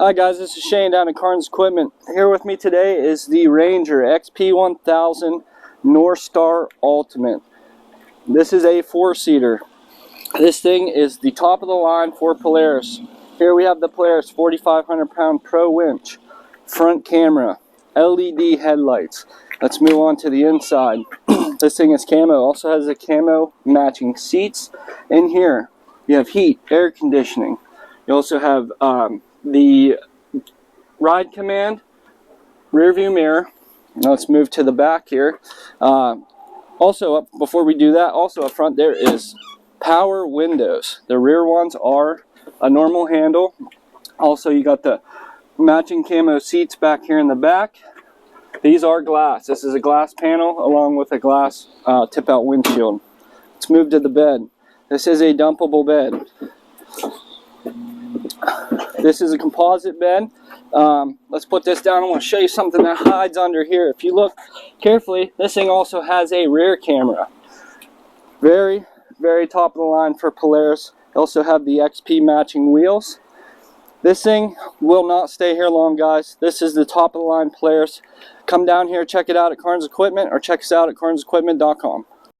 Hi guys, this is Shane down at Carns Equipment. Here with me today is the Ranger XP1000 NorthStar Ultimate. This is a 4-seater. This thing is the top of the line for Polaris. Here we have the Polaris 4,500 pound Pro winch, front camera, LED headlights. Let's move on to the inside. This thing is camo. Also has a camo matching seats. In here you have heat, air conditioning. You also have the ride command, rear view mirror. Now let's move to the back here. Also, before we do that, also up front there is power windows. The rear ones are a normal handle. Also, you got the matching camo seats back here in the back. These are glass. This is a glass panel along with a glass tip out windshield. Let's move to the bed. This is a dumpable bed. This is a composite bed. Let's put this down. I want to show you something that hides under here. If you look carefully, this thing also has a rear camera. Very, very top of the line for Polaris. They also have the XP matching wheels. This thing will not stay here long, guys. This is the top of the line Polaris. Come down here, check it out at Carns Equipment, or check us out at carnsequipment.com.